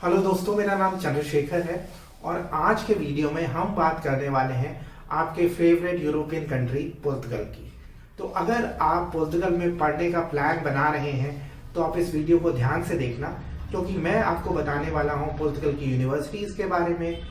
Hello दोस्तों, मेरा नाम चंद्रशेखर है और आज के वीडियो में हम बात करने वाले हैं आपके फेवरेट यूरोपियन कंट्री पुर्तगाल की। तो अगर आप पुर्तगाल में पढ़ने का प्लान बना रहे हैं तो आप इस वीडियो को ध्यान से देखना, क्योंकि मैं आपको बताने वाला हूं पुर्तगाल की यूनिवर्सिटीज के बारे में,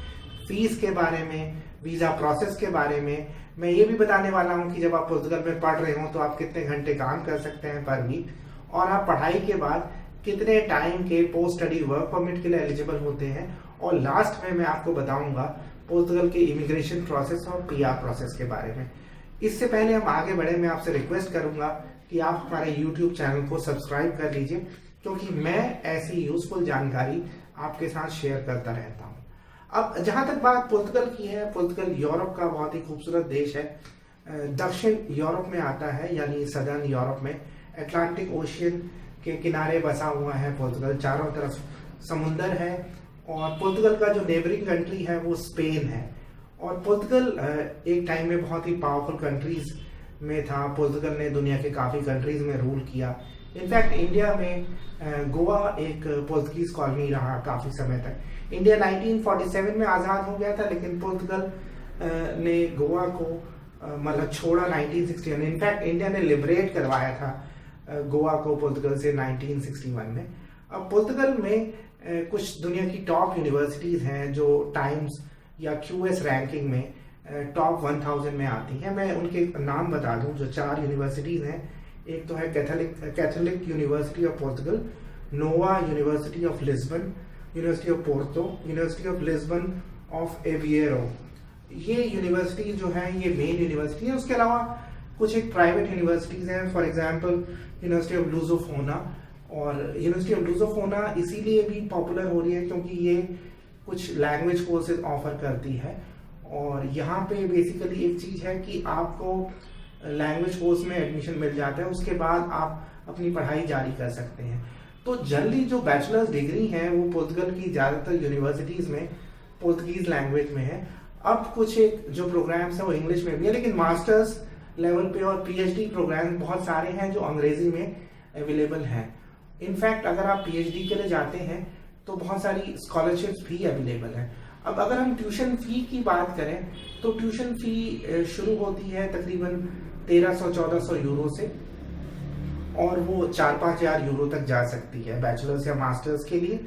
फीस के बारे में, वीजा प्रोसेस के बारे में। मैं ये भी बताने वाला हूं कि जब आप पुर्तगाल में पढ़ रहे हो तो आप कितने घंटे काम कर सकते हैं पर वीक, और आप पढ़ाई के बाद कितने टाइम के पोस्ट स्टडी वर्क परमिट के लिए एलिजिबल होते हैं। और लास्ट में मैं आपको बताऊंगा पुर्तगाल के इमिग्रेशन प्रोसेस और पीआर प्रोसेस के बारे में। इससे पहले हम आगे बढ़े, मैं आपसे रिक्वेस्ट करूंगा कि आप हमारे यूट्यूब चैनल को सब्सक्राइब कर लीजिए, क्योंकि मैं ऐसी यूजफुल जानकारी आपके साथ शेयर करता रहता हूँ। अब जहां तक बात पुर्तगाल की है, पुर्तगाल यूरोप का बहुत ही खूबसूरत देश है। दक्षिण यूरोप में आता है, यानी सदर्न यूरोप में अटलांटिक ओशियन के किनारे बसा हुआ है पुर्तगाल। चारों तरफ समुंदर है और पुर्तगाल का जो नेबरिंग कंट्री है वो स्पेन है। और पुर्तगाल एक टाइम में बहुत ही पावरफुल कंट्रीज में था। पुर्तगाल ने दुनिया के काफी कंट्रीज में रूल किया। इनफैक्ट इंडिया में गोवा एक पुर्तगीज कॉलोनी रहा काफी समय तक। इंडिया 1947 में आजाद हो गया था, लेकिन पुर्तगाल ने गोवा को मतलब छोड़ा 1961 में। इनफैक्ट इंडिया ने लिबरेट करवाया था गोवा को पुर्तगाल से 1961 में। अब पुर्तगाल में कुछ दुनिया की टॉप यूनिवर्सिटीज हैं जो टाइम्स या क्यूएस रैंकिंग में टॉप 1000 में आती हैं। मैं उनके नाम बता दूं, जो 4 यूनिवर्सिटीज हैं। एक तो है Catholic University of Portugal, Nova University of Lisbon, University of Porto, University of Lisbon of Aveiro. ये यूनिवर्सिटी जो है ये मेन यूनिवर्सिटी है। उसके अलावा कुछ एक प्राइवेट यूनिवर्सिटीज हैं, फॉर एग्जांपल यूनिवर्सिटी ऑफ लुसोफोना। और यूनिवर्सिटी ऑफ लुसोफोना इसीलिए भी पॉपुलर हो रही है क्योंकि ये कुछ लैंग्वेज कोर्सेज ऑफर करती है। और यहाँ पे बेसिकली एक चीज है कि आपको लैंग्वेज कोर्स में एडमिशन मिल जाता है, उसके बाद आप अपनी पढ़ाई जारी कर सकते हैं। तो जनरली जो बैचलर्स डिग्री है वो पुर्तगाल की ज्यादातर यूनिवर्सिटीज में पुर्तगीज लैंग्वेज में है। अब कुछ एक जो प्रोग्राम्स है वो इंग्लिश में भी है, लेकिन मास्टर्स लेवल पे और पीएचडी प्रोग्राम बहुत सारे हैं जो अंग्रेजी में अवेलेबल हैं। इनफैक्ट अगर आप पीएचडी के लिए जाते हैं तो बहुत सारी स्कॉलरशिप्स भी अवेलेबल हैं। अब अगर हम ट्यूशन फी की बात करें तो ट्यूशन फी शुरू होती है तकरीबन 1300-1400 यूरो से, और वो 4-5 हजार यूरो तक जा सकती है बैचलर्स या मास्टर्स के लिए।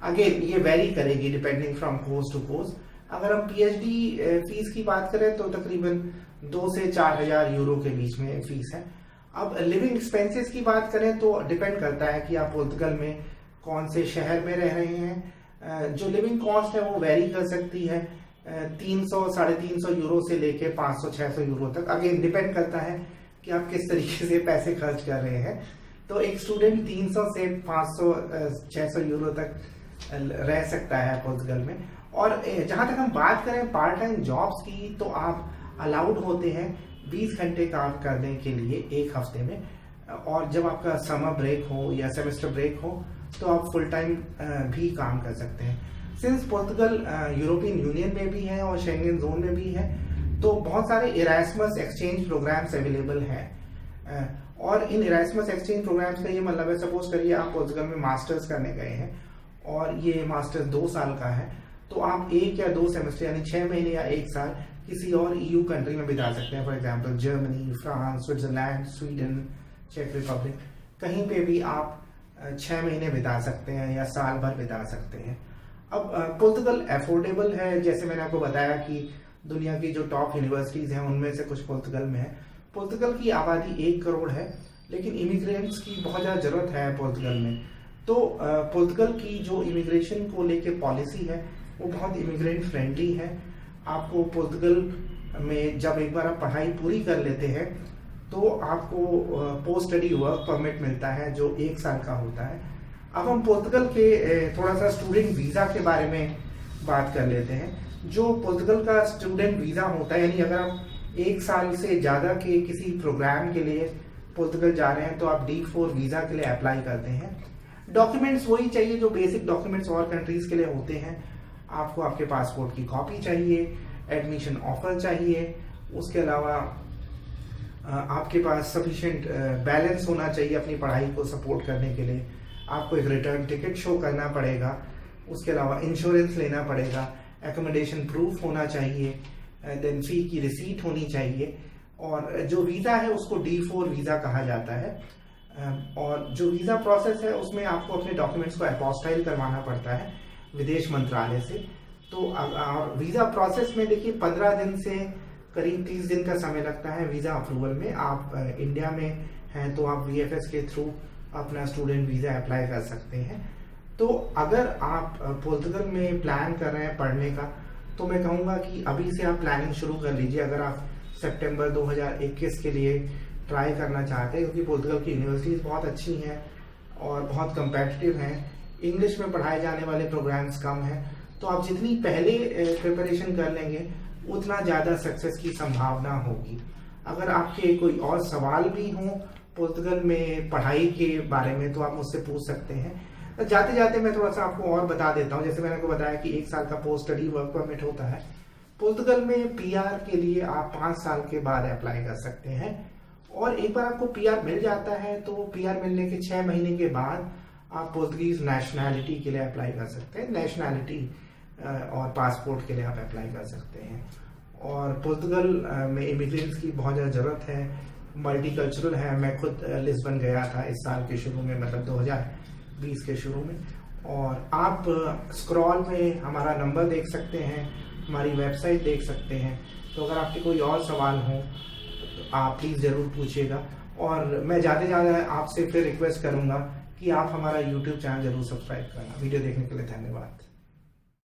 अगेन ये वेरी करेगी depending from course to course. अगर हम पीएचडी फीस की बात करें तो तकरीबन 2 से 4000 यूरो के बीच में फीस है। अब लिविंग एक्सपेंसेस की बात करें तो डिपेंड करता है कि आप पुर्तगाल में कौन से शहर में रह रहे हैं। जो लिविंग कॉस्ट है वो वेरी कर सकती है 300-350 यूरो से लेके 500-600 यूरो तक। अगेन डिपेंड करता है कि आप किस तरीके से पैसे खर्च कर रहे हैं। तो एक स्टूडेंट 300 से 500-600 यूरो तक रह सकता है पुर्तगाल में। और जहां तक हम बात करें पार्ट टाइम जॉब्स की, तो आप अलाउड होते हैं 20 घंटे काम करने के लिए एक हफ्ते में। और जब आपका समर ब्रेक हो या सेमेस्टर ब्रेक हो तो आप फुल टाइम भी काम कर सकते हैं। सिंस पुर्तगाल यूरोपियन यूनियन में भी है और शेंगन जोन में भी है, तो बहुत सारे इरास्मस एक्सचेंज प्रोग्राम्स अवेलेबल हैं। और इन इरास्मस एक्सचेंज प्रोग्राम्स का ये मतलब है, सपोज करिए आप पुर्तगाल में मास्टर्स करने गए हैं और ये मास्टर्स 2 साल का है, तो आप 1 या 2 सेमेस्टर यानी 6 महीने या 1 साल किसी और ईयू कंट्री में बिता सकते हैं। For example Germany, France, Switzerland, Sweden, चेक रिपब्लिक, कहीं पे भी आप 6 महीने बिता सकते हैं या साल भर बिता सकते हैं। अब पुर्तगाल अफोर्डेबल है, जैसे मैंने आपको बताया कि दुनिया की जो टॉप यूनिवर्सिटीज हैं उनमें से कुछ पुर्तगाल में है। पुर्तगाल की आबादी 1 करोड़ है, लेकिन इमिग्रेंट्स की बहुत ज्यादा जरूरत है पुर्तगाल में। तो पुर्तगाल की जो इमिग्रेशन को लेके पॉलिसी है वो बहुत इमिग्रेंट फ्रेंडली है। आपको पुर्तगाल में जब एक बार आप पढ़ाई पूरी कर लेते हैं तो आपको पोस्ट स्टडी वर्क परमिट मिलता है जो 1 साल का होता है। अब हम पुर्तगाल के थोड़ा सा स्टूडेंट वीजा के बारे में बात कर लेते हैं। जो पुर्तगाल का स्टूडेंट वीजा होता है, यानी अगर आप 1 साल से ज्यादा के किसी प्रोग्राम के लिए पुर्तगाल जा रहे हैं तो आप D4 वीजा के लिए अप्लाई करते हैं। डॉक्यूमेंट्स वही चाहिए जो बेसिक डॉक्यूमेंट्स और कंट्रीज के लिए होते हैं। आपको आपके पासपोर्ट की कॉपी चाहिए, एडमिशन ऑफर चाहिए, उसके अलावा आपके पास सफिशिएंट बैलेंस होना चाहिए अपनी पढ़ाई को सपोर्ट करने के लिए। आपको एक रिटर्न टिकट शो करना पड़ेगा, उसके अलावा इंश्योरेंस लेना पड़ेगा, एकोमोडेशन प्रूफ होना चाहिए, देन फी की रिसीट होनी चाहिए, और जो वीज़ा है उसको D4 वीज़ा कहा जाता है। और जो वीज़ा प्रोसेस है उसमें आपको अपने डॉक्यूमेंट्स को अपोस्टाइल करवाना पड़ता है विदेश मंत्रालय से। तो वीज़ा प्रोसेस में देखिए 15 दिन से करीब 30 दिन का समय लगता है वीज़ा अप्रूवल में। आप इंडिया में हैं तो आप VFS के थ्रू अपना स्टूडेंट वीज़ा अप्लाई कर सकते हैं। तो अगर आप पुर्तगाल में प्लान कर रहे हैं पढ़ने का, तो मैं कहूँगा कि अभी से आप प्लानिंग शुरू कर लीजिए अगर आप सितंबर 2021 के लिए ट्राई करना चाहते हैं, क्योंकि पुर्तगाल की यूनिवर्सिटीज़ बहुत अच्छी हैं और बहुत कंपेटिटिव हैं। इंग्लिश में पढ़ाए जाने वाले प्रोग्राम्स कम हैं, तो आप जितनी पहले प्रिपरेशन कर लेंगे उतना ज़्यादा सक्सेस की संभावना होगी। अगर आपके कोई और सवाल भी हों पुर्तगाल में पढ़ाई के बारे में तो आप मुझसे पूछ सकते हैं। जाते जाते मैं थोड़ा सा आपको और बता देता हूँ। जैसे मैंने आपको बताया कि 1 साल का पोस्ट स्टडी वर्क परमिट होता है। पुर्तगाल में PR के लिए आप 5 साल के बाद अप्लाई कर सकते हैं, और एक बार आपको PR मिल जाता है तो PR मिलने के 6 महीने के बाद आप पुर्तगीज नेशनैलिटी के लिए अप्लाई कर सकते हैं। नेशनैलिटी और पासपोर्ट के लिए आप अप्लाई कर सकते हैं। और पुर्तगाल में इमिग्रेंट्स की बहुत ज़्यादा ज़रूरत है, मल्टीकल्चरल है। मैं खुद लिस्बन गया था इस साल के शुरू में, मतलब 2020 के शुरू में। और आप स्क्रॉल में हमारा नंबर देख सकते हैं, हमारी वेबसाइट देख सकते हैं। तो अगर आपके कोई और सवाल हो तो आप प्लीज़ ज़रूर पूछिएगा। और मैं ज़्यादा से ज़्यादा आपसे फिर रिक्वेस्ट करूँगा कि आप हमारा YouTube चैनल ज़रूर सब्सक्राइब करना। वीडियो देखने के लिए धन्यवाद।